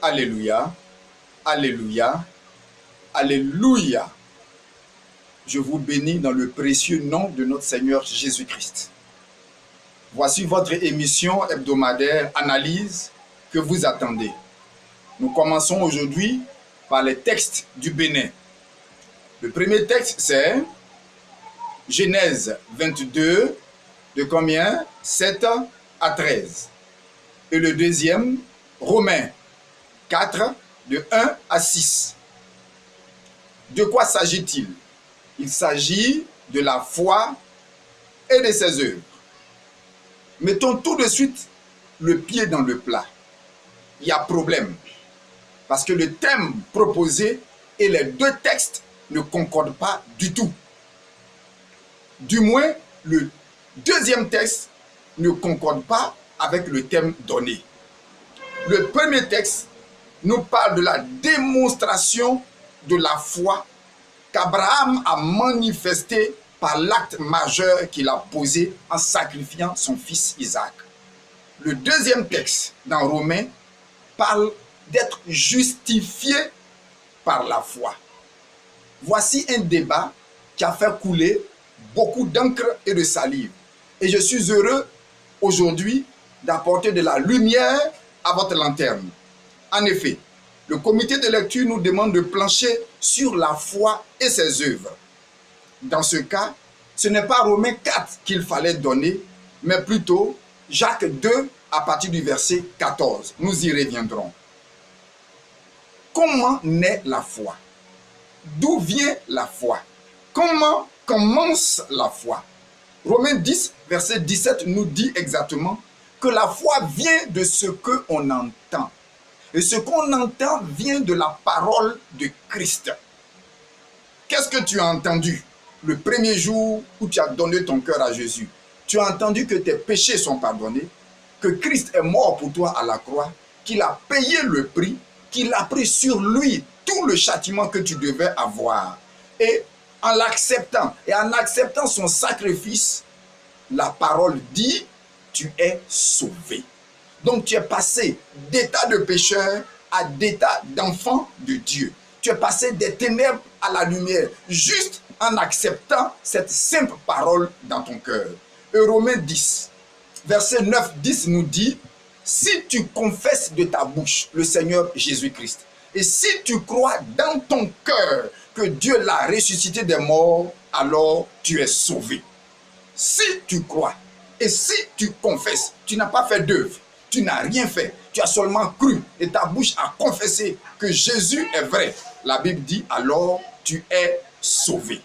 Alléluia, Alléluia, Alléluia. Je vous bénis dans le précieux nom de notre Seigneur Jésus-Christ. Voici votre émission hebdomadaire Analyse que vous attendez. Nous commençons aujourd'hui par les textes du Bénin. Le premier texte, c'est Genèse 22, de combien? 7 à 13. Et le deuxième, Romains 4, de 1 à 6. De quoi s'agit-il? Il s'agit de la foi et de ses œuvres. Mettons tout de suite le pied dans le plat. Il y a problème. Parce que le thème proposé et les deux textes ne concordent pas du tout. Du moins, le deuxième texte ne concorde pas avec le thème donné. Le premier texte nous parle de la démonstration de la foi qu'Abraham a manifestée par l'acte majeur qu'il a posé en sacrifiant son fils Isaac. Le deuxième texte, dans Romains, parle d'être justifié par la foi. Voici un débat qui a fait couler beaucoup d'encre et de salive. Et je suis heureux aujourd'hui d'apporter de la lumière à votre lanterne. En effet, le comité de lecture nous demande de plancher sur la foi et ses œuvres. Dans ce cas, ce n'est pas Romains 4 qu'il fallait donner, mais plutôt Jacques 2 à partir du verset 14. Nous y reviendrons. Comment naît la foi? D'où vient la foi? Comment commence la foi? Romains 10, verset 17 nous dit exactement que la foi vient de ce qu'on entend. Et ce qu'on entend vient de la parole de Christ. Qu'est-ce que tu as entendu le premier jour où tu as donné ton cœur à Jésus? Tu as entendu que tes péchés sont pardonnés, que Christ est mort pour toi à la croix, qu'il a payé le prix, qu'il a pris sur lui tout le châtiment que tu devais avoir. Et en l'acceptant, et en acceptant son sacrifice, la parole dit, tu es sauvé. Donc tu es passé d'état de pécheur à d'état d'enfant de Dieu. Tu es passé des ténèbres à la lumière, juste en acceptant cette simple parole dans ton cœur. Et Romains 10, verset 9-10 nous dit, si tu confesses de ta bouche le Seigneur Jésus-Christ, et si tu crois dans ton cœur que Dieu l'a ressuscité des morts, alors tu es sauvé. Si tu crois, et si tu confesses, tu n'as pas fait d'œuvre, tu n'as rien fait, tu as seulement cru et ta bouche a confessé que Jésus est vrai. La Bible dit alors tu es sauvé.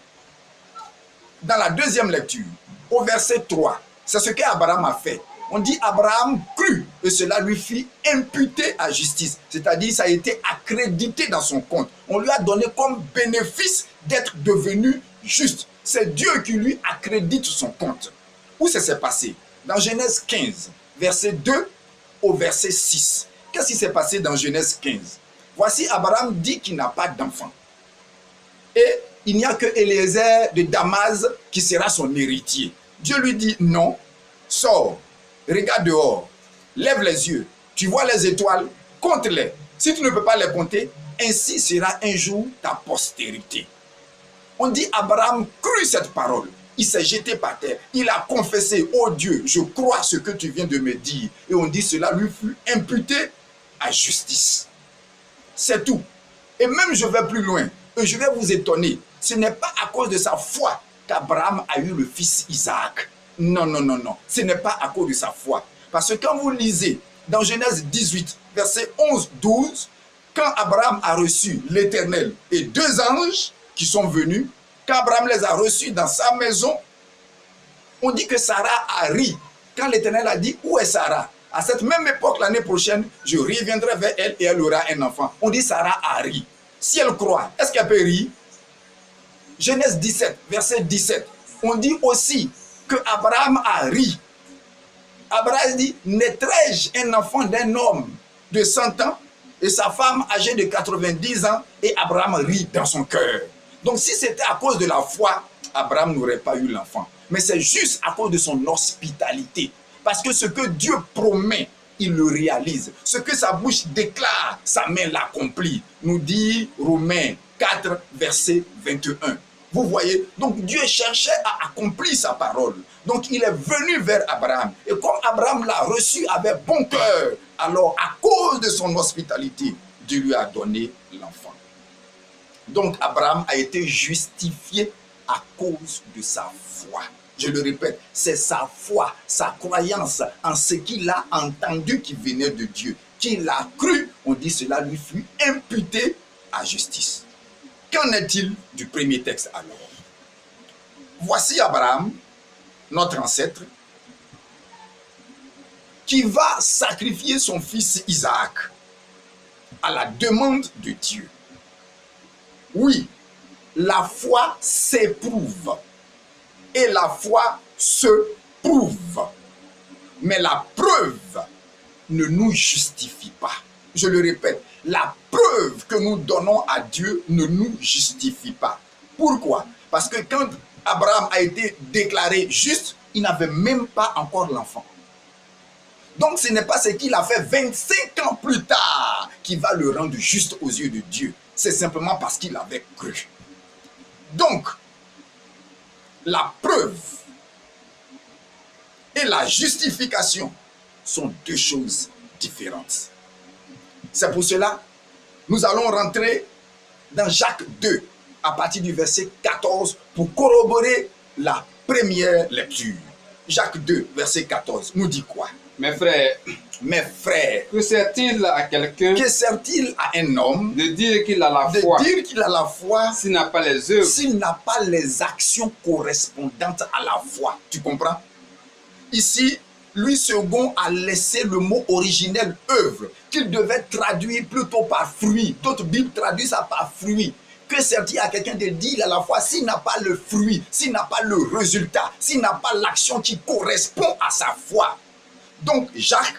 Dans la deuxième lecture, au verset 3, c'est ce qu'Abraham a fait. On dit Abraham crut et cela lui fit imputer à justice. C'est-à-dire ça a été accrédité dans son compte. On lui a donné comme bénéfice d'être devenu juste. C'est Dieu qui lui accrédite son compte. Où ça s'est passé? Dans Genèse 15, verset 2 au verset 6. Qu'est-ce qui s'est passé dans Genèse 15? Voici Abraham dit qu'il n'a pas d'enfant. Et il n'y a que Eliezer de Damas qui sera son héritier. Dieu lui dit non, sors, regarde dehors, lève les yeux, tu vois les étoiles, compte-les. Si tu ne peux pas les compter, ainsi sera un jour ta postérité. On dit Abraham crut cette parole. Il s'est jeté par terre. Il a confessé, oh Dieu, je crois ce que tu viens de me dire. Et on dit cela lui fut imputé à justice. C'est tout. Et même je vais plus loin. Et je vais vous étonner. Ce n'est pas à cause de sa foi qu'Abraham a eu le fils Isaac. Non, non, non, non. Ce n'est pas à cause de sa foi. Parce que quand vous lisez dans Genèse 18, verset 11-12, quand Abraham a reçu l'Éternel et deux anges qui sont venus, quand Abraham les a reçus dans sa maison, on dit que Sarah a ri. Quand l'Éternel a dit, où est Sarah? À cette même époque, l'année prochaine, je reviendrai vers elle et elle aura un enfant. On dit Sarah a ri. Si elle croit, est-ce qu'elle peut rire? Genèse 17, verset 17. On dit aussi que Abraham a ri. Abraham dit, naîtrai-je un enfant d'un homme de 100 ans et sa femme âgée de 90 ans? Et Abraham rit dans son cœur. Donc si c'était à cause de la foi, Abraham n'aurait pas eu l'enfant. Mais c'est juste à cause de son hospitalité. Parce que ce que Dieu promet il le réalise. Ce que sa bouche déclare, sa main l'accomplit. Nous dit Romains 4, verset 21. Vous voyez, donc Dieu cherchait à accomplir sa parole. Donc il est venu vers Abraham. Et comme Abraham l'a reçu avec bon cœur, alors à cause de son hospitalité, Dieu lui a donné l'enfant. Donc Abraham a été justifié à cause de sa foi. Je le répète, c'est sa foi, sa croyance en ce qu'il a entendu qui venait de Dieu, qu'il a cru. On dit cela lui fut imputé à justice. Qu'en est-il du premier texte alors? Voici Abraham, notre ancêtre, qui va sacrifier son fils Isaac à la demande de Dieu. Oui, la foi s'éprouve et la foi se prouve. Mais la preuve ne nous justifie pas. Je le répète, la preuve que nous donnons à Dieu ne nous justifie pas. Pourquoi? Parce que quand Abraham a été déclaré juste, il n'avait même pas encore l'enfant. Donc ce n'est pas ce qu'il a fait 25 ans plus tard qui va le rendre juste aux yeux de Dieu. C'est simplement parce qu'il avait cru. Donc, la preuve et la justification sont deux choses différentes. C'est pour cela que nous allons rentrer dans Jacques 2 à partir du verset 14 pour corroborer la première lecture. Jacques 2, verset 14, nous dit quoi? Mes frères, que sert-il à quelqu'un à un homme de dire qu'il a la foi, dire qu'il a la foi s'il n'a pas les œuvres, s'il n'a pas les actions correspondantes à la foi? Tu comprends? Ici, Louis II a laissé le mot originel œuvre, qu'il devait traduire plutôt par fruit. D'autres Bibles traduisent ça par fruit. Que sert-il à quelqu'un de dire à la foi s'il n'a pas le fruit, s'il n'a pas le résultat, s'il n'a pas l'action qui correspond à sa foi? Donc Jacques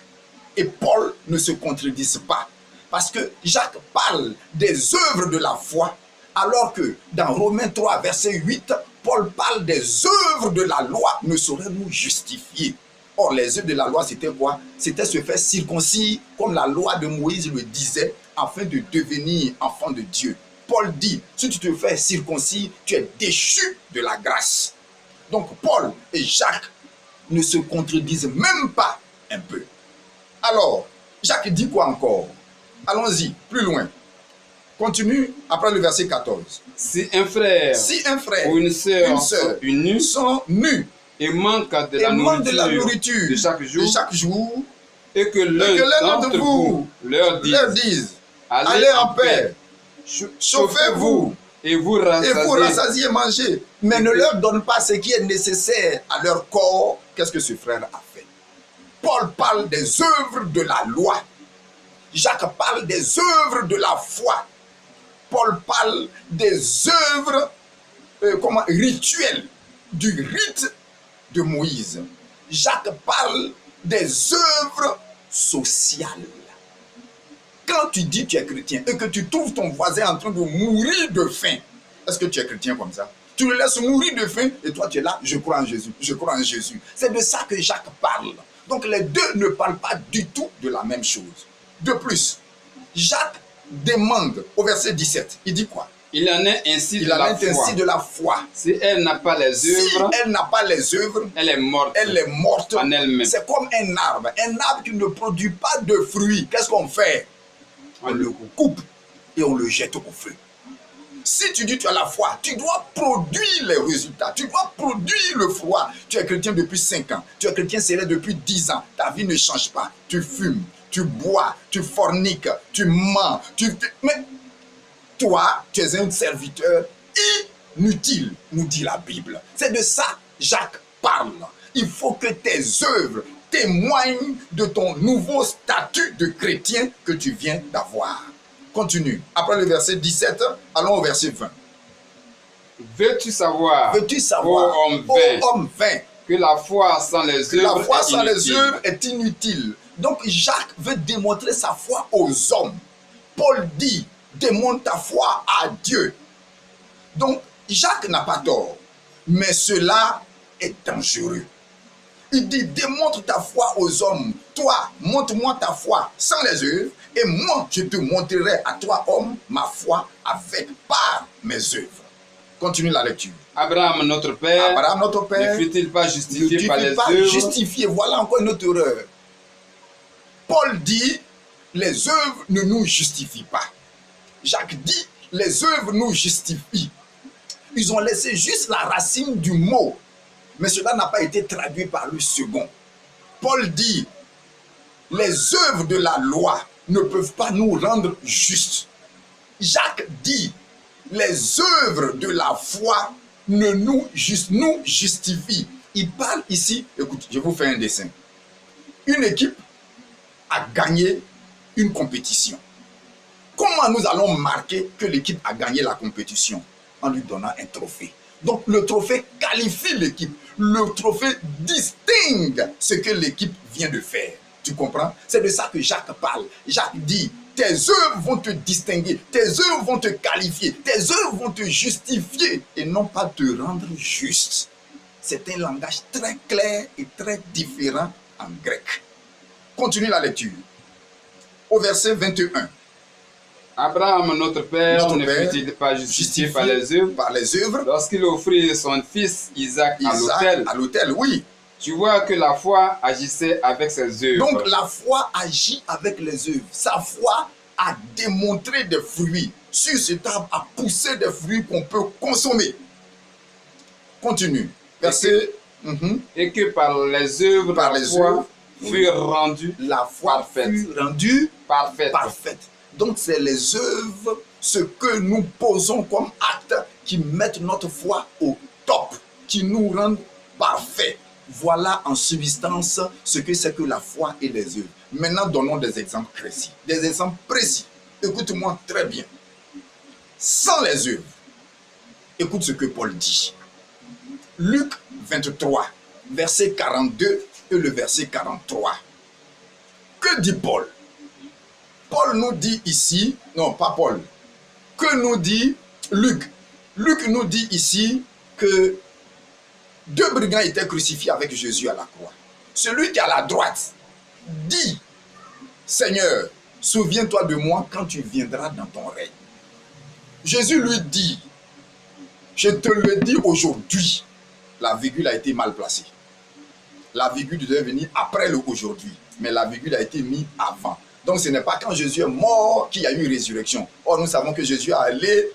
et Paul ne se contredisent pas. Parce que Jacques parle des œuvres de la foi, alors que dans Romains 3, verset 8, Paul parle des œuvres de la loi ne sauraient nous justifier. Or, les œuvres de la loi, c'était quoi? C'était se faire circoncis, comme la loi de Moïse le disait, afin de devenir enfant de Dieu. Paul dit, si tu te fais circoncis, tu es déchu de la grâce. Donc, Paul et Jacques ne se contredisent même pas un peu. Alors, Jacques dit quoi encore? Allons-y, plus loin. Continue après le verset 14. Si un frère ou une sœur sont nus et manquent de la nourriture de chaque jour, et que l'un d'entre vous leur dise allez en paix, chauffez-vous et vous rassasiez, mangez, mais ne leur donne pas ce qui est nécessaire à leur corps. Qu'est-ce que ce frère a fait? Paul parle des œuvres de la loi. Jacques parle des œuvres de la foi. Paul parle des œuvres rituelles, du rite de Moïse. Jacques parle des œuvres sociales. Quand tu dis que tu es chrétien et que tu trouves ton voisin en train de mourir de faim, est-ce que tu es chrétien comme ça? Tu le laisses mourir de faim et toi tu es là, je crois en Jésus, je crois en Jésus. C'est de ça que Jacques parle. Donc les deux ne parlent pas du tout de la même chose. De plus, Jacques demande au verset 17, il dit quoi? Il en est ainsi de la foi. Si elle n'a pas les œuvres, elle est morte en elle-même. C'est comme un arbre qui ne produit pas de fruits. Qu'est-ce qu'on fait? On le coupe et on le jette au feu. Si tu dis tu as la foi, tu dois produire les résultats, tu dois produire le fruit. Tu es chrétien depuis 5 ans, tu es chrétien célèbre depuis 10 ans, ta vie ne change pas. Tu fumes, tu bois, tu forniques, tu mens, mais toi, tu es un serviteur inutile, nous dit la Bible. C'est de ça Jacques parle. Il faut que tes œuvres témoignent de ton nouveau statut de chrétien que tu viens d'avoir. Continue. Après le verset 17, allons au verset 20. Veux-tu savoir, ô homme vain, que la foi sans les œuvres est inutile. Donc Jacques veut démontrer sa foi aux hommes. Paul dit, démontre ta foi à Dieu. Donc Jacques n'a pas tort, mais cela est dangereux. Il dit, démontre ta foi aux hommes. Toi, montre-moi ta foi sans les œuvres, et moi, je te montrerai à toi, homme, ma foi par mes œuvres. Continue la lecture. Abraham, notre père, ne fut-il pas justifié par les œuvres? Justifié, voilà encore une autre erreur. Paul dit, les œuvres ne nous justifient pas. Jacques dit, les œuvres nous justifient. Ils ont laissé juste la racine du mot, mais cela n'a pas été traduit par le second. Paul dit, les œuvres de la loi ne peuvent pas nous rendre justes. Jacques dit, les œuvres de la foi ne nous justifient. Il parle ici, écoute, je vous fais un dessin. Une équipe a gagné une compétition. Comment nous allons marquer que l'équipe a gagné la compétition? En lui donnant un trophée. Donc le trophée qualifie l'équipe. Le trophée distingue ce que l'équipe vient de faire. Tu comprends? C'est de ça que Jacques parle. Jacques dit, tes œuvres vont te distinguer, tes œuvres vont te qualifier, tes œuvres vont te justifier et non pas te rendre juste. C'est un langage très clair et très différent en grec. Continue la lecture. Au verset 21. Abraham, notre père, ne fut-il pas justifié par les œuvres lorsqu'il offrit son fils Isaac à l'autel, oui. Tu vois que la foi agissait avec ses œuvres. Donc la foi agit avec les œuvres. Sa foi a démontré des fruits. Sur cet arbre a poussé des fruits qu'on peut consommer. Continue. Verset. Et que par les œuvres, la foi fut rendue parfaite. Donc c'est les œuvres, ce que nous posons comme acte qui mettent notre foi au top, qui nous rendent parfaits. Voilà en substance ce que c'est que la foi et les œuvres. Maintenant, donnons des exemples précis. Des exemples précis. Écoute-moi très bien. Sans les œuvres, écoute ce que Paul dit. Luc 23, verset 42 et le verset 43. Que dit Paul? Paul nous dit ici, non pas Paul, que nous dit Luc? Luc nous dit ici que 2 brigands étaient crucifiés avec Jésus à la croix. Celui qui est à la droite dit, Seigneur, souviens-toi de moi quand tu viendras dans ton règne. Jésus lui dit, je te le dis aujourd'hui. La virgule a été mal placée. La virgule devait venir après le aujourd'hui, mais la virgule a été mise avant. Donc ce n'est pas quand Jésus est mort qu'il y a eu résurrection. Or nous savons que Jésus est allé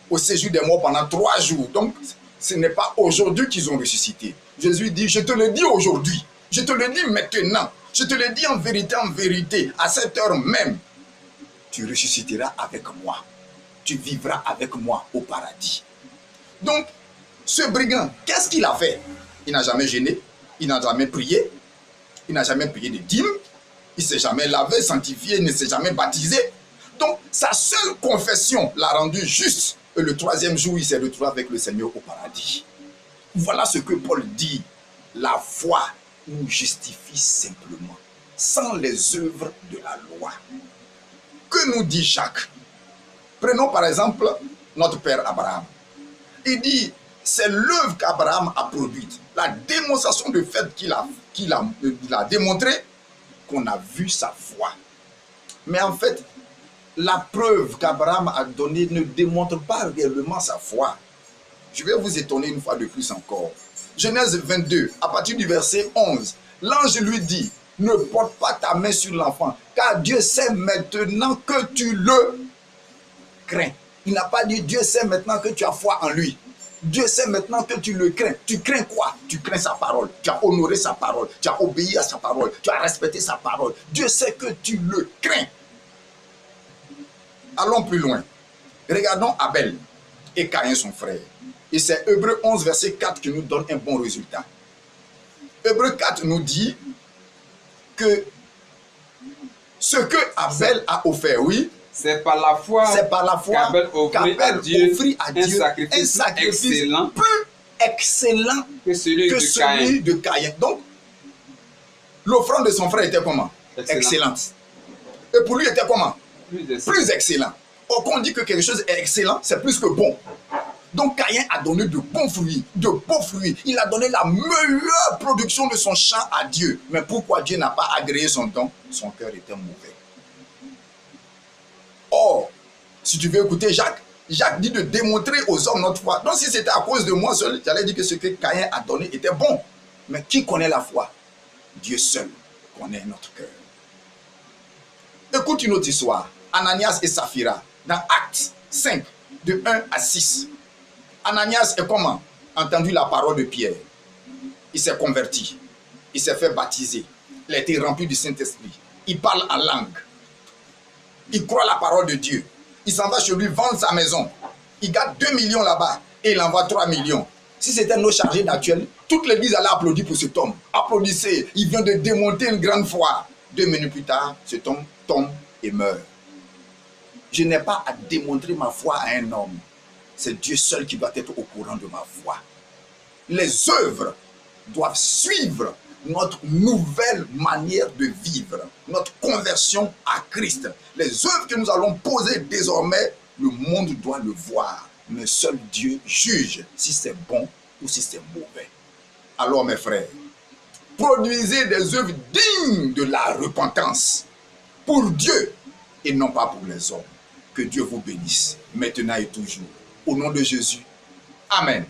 au séjour des morts pendant 3 jours. Donc ce n'est pas aujourd'hui qu'ils ont ressuscité. Jésus dit, je te le dis aujourd'hui. Je te le dis maintenant. Je te le dis en vérité, à cette heure même. Tu ressusciteras avec moi. Tu vivras avec moi au paradis. Donc, ce brigand, qu'est-ce qu'il a fait? Il n'a jamais gêné. Il n'a jamais prié. Il n'a jamais payé de dîmes. Il ne s'est jamais lavé, sanctifié, il ne s'est jamais baptisé. Donc, sa seule confession l'a rendu juste. Et le 3e jour, il s'est retrouvé avec le Seigneur au paradis. Voilà ce que Paul dit. La foi nous justifie simplement, sans les œuvres de la loi. Que nous dit Jacques? Prenons par exemple notre père Abraham. Il dit, c'est l'œuvre qu'Abraham a produite. La démonstration de fait qu'il a démontré, qu'on a vu sa foi. Mais en fait, la preuve qu'Abraham a donnée ne démontre pas réellement sa foi. Je vais vous étonner une fois de plus encore. Genèse 22, à partir du verset 11, l'ange lui dit, ne porte pas ta main sur l'enfant, car Dieu sait maintenant que tu le crains. Il n'a pas dit Dieu sait maintenant que tu as foi en lui. Dieu sait maintenant que tu le crains. Tu crains quoi? Tu crains sa parole. Tu as honoré sa parole. Tu as obéi à sa parole. Tu as respecté sa parole. Dieu sait que tu le crains. Allons plus loin. Regardons Abel et Caïn son frère. Et c'est Hébreux 11 verset 4 qui nous donne un bon résultat. Hébreux 4 nous dit que ce que Abel a offert, oui, c'est par la foi qu'Abel offrit à Dieu un sacrifice plus excellent que celui de Caïn. Donc, l'offrande de son frère était comment? Excellente. Et pour lui, était comment? Plus excellent. Or, quand on dit que quelque chose est excellent, c'est plus que bon. Donc Caïn a donné de bons fruits, de beaux fruits. Il a donné la meilleure production de son champ à Dieu. Mais pourquoi Dieu n'a pas agréé son don? Son cœur était mauvais. Or, si tu veux écouter Jacques, Jacques dit de démontrer aux hommes notre foi. Donc si c'était à cause de moi seul, j'allais dire que ce que Caïn a donné était bon. Mais qui connaît la foi? Dieu seul connaît notre cœur. Écoute une autre histoire. Ananias et Saphira, dans Actes 5, de 1 à 6. Ananias est comment? Entendu la parole de Pierre. Il s'est converti. Il s'est fait baptiser. Il a été rempli du Saint-Esprit. Il parle en langue. Il croit la parole de Dieu. Il s'en va chez lui vendre sa maison. Il garde 2 millions là-bas et il envoie 3 millions. Si c'était nos chargés d'actuel, toute l'église allait applaudir pour cet homme. Applaudissez, il vient de démonter une grande foi. 2 minutes plus tard, cet homme tombe et meurt. Je n'ai pas à démontrer ma foi à un homme. C'est Dieu seul qui doit être au courant de ma foi. Les œuvres doivent suivre notre nouvelle manière de vivre, notre conversion à Christ. Les œuvres que nous allons poser désormais, le monde doit le voir. Mais seul Dieu juge si c'est bon ou si c'est mauvais. Alors mes frères, produisez des œuvres dignes de la repentance pour Dieu et non pas pour les hommes. Que Dieu vous bénisse, maintenant et toujours. Au nom de Jésus. Amen.